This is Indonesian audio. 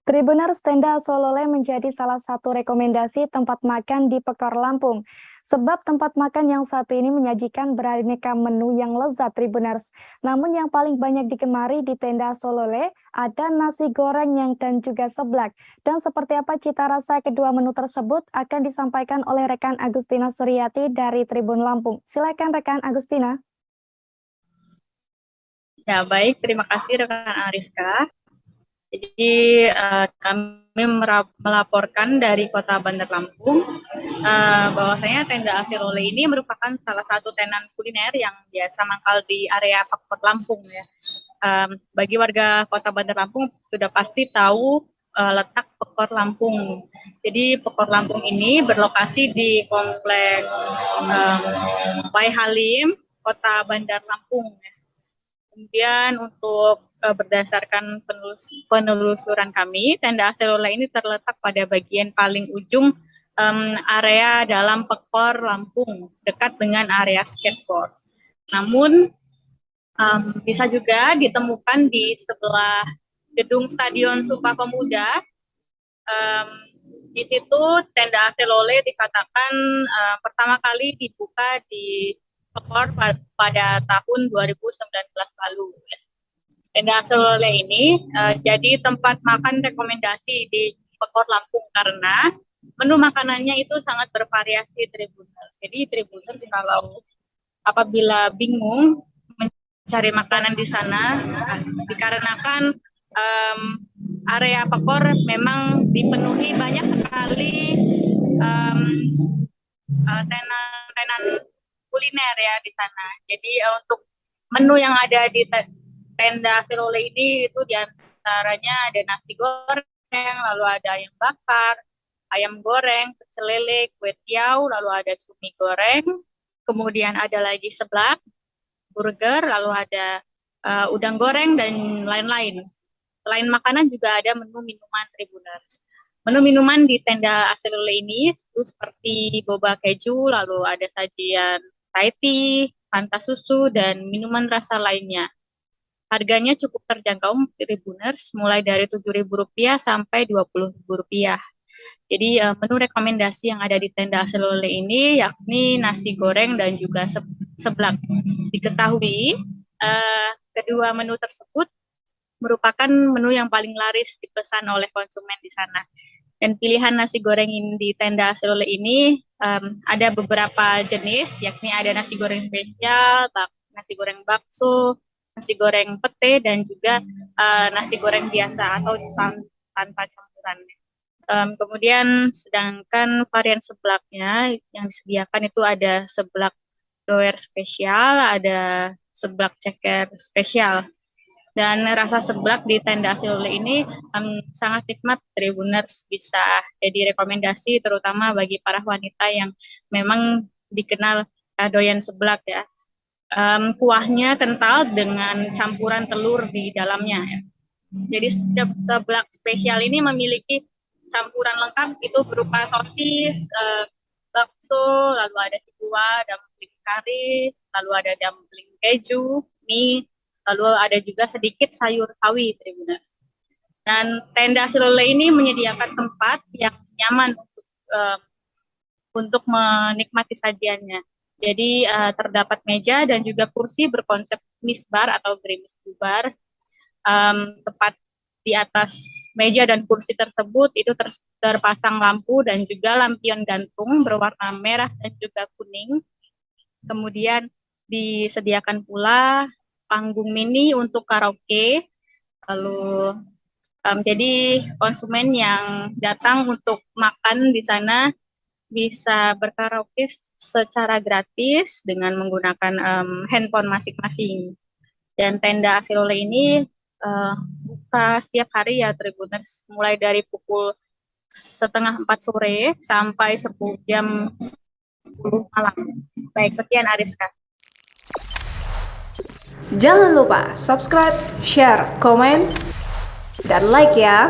Tribuners, tenda Solole menjadi salah satu rekomendasi tempat makan di Pekor Lampung. Sebab tempat makan yang satu ini menyajikan beraneka menu yang lezat, Tribuners. Namun yang paling banyak digemari di tenda Solole ada nasi goreng dan juga seblak. Dan seperti apa cita rasa kedua menu tersebut akan disampaikan oleh rekan Agustina Suryati dari Tribun Lampung. Silakan rekan Agustina. Ya, baik. Terima kasih rekan Ariska. Jadi kami melaporkan dari Kota Bandar Lampung bahwasanya tenda Solole ini merupakan salah satu tenan kuliner yang biasa mangkal di area Pekor Lampung ya. Bagi warga Kota Bandar Lampung sudah pasti tahu letak Pekor Lampung. Jadi Pekor Lampung ini berlokasi di komplek Bay Halim, Kota Bandar Lampung ya. Kemudian untuk berdasarkan penelusuran kami, tenda Solole ini terletak pada bagian paling ujung area dalam Pekor Lampung, dekat dengan area skateboard. Namun bisa juga ditemukan di sebelah gedung Stadion Sumpah Pemuda. Di situ tenda Solole dikatakan pertama kali dibuka di Pekor pada tahun 2019 lalu. Tenda Solole ini jadi tempat makan rekomendasi di Pekor Lampung karena menu makanannya itu sangat bervariasi, Tribuners. Jadi Tribuners kalau apabila bingung mencari makanan di sana, dikarenakan area Pekor memang dipenuhi banyak sekali tenan kuliner ya di sana. Jadi untuk menu yang ada di tenda Solole ini itu diantaranya ada nasi goreng, lalu ada ayam bakar, ayam goreng, pecel lele, kue tiaw, lalu ada cumi goreng, kemudian ada lagi seblak, burger, lalu ada udang goreng dan lain-lain. Selain makanan juga ada menu minuman, Tribuners. Menu minuman di tenda Solole ini itu seperti boba keju, lalu ada sajian Thai tea, Fanta susu, dan minuman rasa lainnya. Harganya cukup terjangkau, Tribuners, mulai dari Rp7.000 sampai Rp20.000. Jadi menu rekomendasi yang ada di tenda Solole ini yakni nasi goreng dan juga seblak. Diketahui kedua menu tersebut merupakan menu yang paling laris dipesan oleh konsumen di sana. Dan pilihan nasi goreng di tenda Solole ini ada beberapa jenis, yakni ada nasi goreng spesial, nasi goreng bakso, nasi goreng pete, dan juga nasi goreng biasa atau tanpa campuran. Kemudian sedangkan varian seblaknya yang disediakan itu ada seblak doer spesial, ada seblak ceker spesial. Dan rasa seblak di tenda Solole ini sangat nikmat, Tribuners, bisa jadi rekomendasi terutama bagi para wanita yang memang dikenal doyan seblak ya. Kuahnya kental dengan campuran telur di dalamnya. Jadi seblak spesial ini memiliki campuran lengkap itu berupa sosis, bakso, lalu ada kuah, dumpling kari, lalu ada dumpling keju, mie, lalu ada juga sedikit sayur sawi, Tribuners. Dan tenda Solole ini menyediakan tempat yang nyaman untuk menikmati sajiannya. Jadi terdapat meja dan juga kursi berkonsep misbar atau gerimis bubar. Tepat di atas meja dan kursi tersebut itu terpasang lampu dan juga lampion gantung berwarna merah dan juga kuning. Kemudian disediakan pula panggung mini untuk karaoke. Lalu jadi konsumen yang datang untuk makan di sana bisa berkaraoke secara gratis dengan menggunakan handphone masing-masing. Dan tenda Solole ini buka setiap hari ya, Tribuners, mulai dari pukul 3:30 sore sampai jam 10 malam. Baik, sekian Ariska. Jangan lupa subscribe, share, komen, dan like ya.